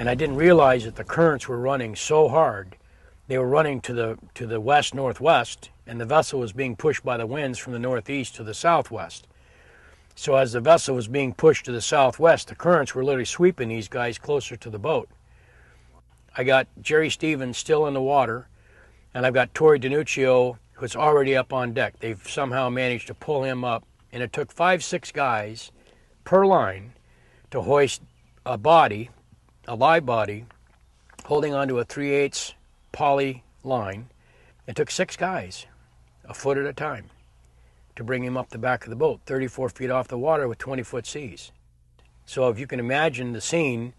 And I didn't realize that the currents were running so hard. They were running to the west-northwest, and the vessel was being pushed by the winds from the northeast to the southwest. So as the vessel was being pushed to the southwest, the currents were literally sweeping these guys closer to the boat. I got Jerry Stevens still in the water, and I've got Torrey DiNuccio, who's already up on deck. They've somehow managed to pull him up, and it took 5-6 guys per line to hoist a body, a live body, holding onto a 3/8 poly line. It took 6 guys, a foot at a time, to bring him up the back of the boat, 34 feet off the water with 20-foot seas. So if you can imagine the scene,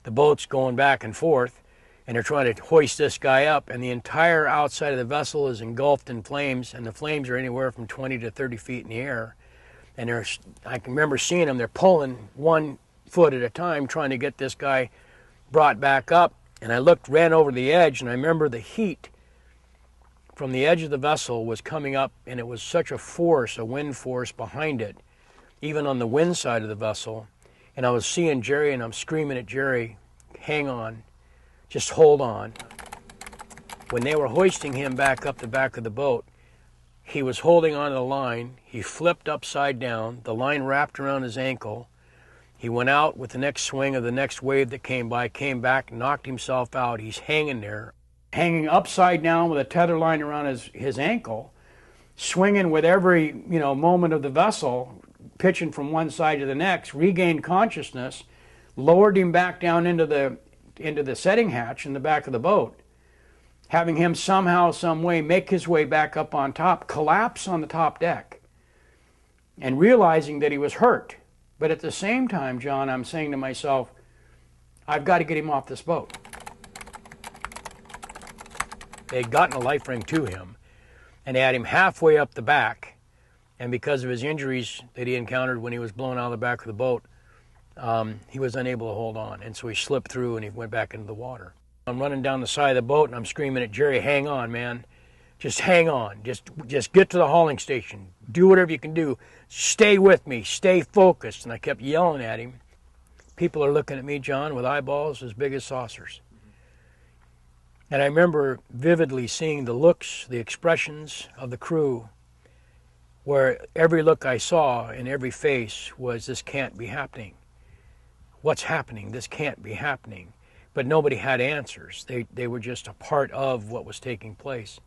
the boat's going back and forth, and they're trying to hoist this guy up, and the entire outside of the vessel is engulfed in flames, and the flames are anywhere from 20 to 30 feet in the air. And I can remember seeing them, they're pulling 1 foot at a time, trying to get this guy brought back up. And I ran over the edge, and I remember the heat from the edge of the vessel was coming up, and it was such a force, a wind force behind it, even on the wind side of the vessel. And I was seeing Jerry, and I'm screaming at Jerry, hang on, just hold on. When they were hoisting him back up the back of the boat, he was holding onto the line. He flipped upside down. The line wrapped around his ankle. He went out with the next swing of the next wave that came by, came back, knocked himself out. He's hanging there, hanging upside down with a tether line around his ankle, swinging with every moment of the vessel, pitching from one side to the next, regained consciousness, lowered him back down into the setting hatch in the back of the boat, having him somehow, some way make his way back up on top, collapse on the top deck, and realizing that he was hurt. But at the same time, John, I'm saying to myself, I've got to get him off this boat. They'd gotten a life ring to him, and they had him halfway up the back, and because of his injuries that he encountered when he was blown out of the back of the boat, he was unable to hold on, and so he slipped through and he went back into the water. I'm running down the side of the boat, and I'm screaming at Jerry, hang on, man. Just hang on. Just get to the hauling station. Do whatever you can do. Stay with me. Stay focused. And I kept yelling at him. People are looking at me, John, with eyeballs as big as saucers. And I remember vividly seeing the looks, the expressions of the crew, where every look I saw in every face was, this can't be happening. What's happening? This can't be happening. But nobody had answers. They were just a part of what was taking place.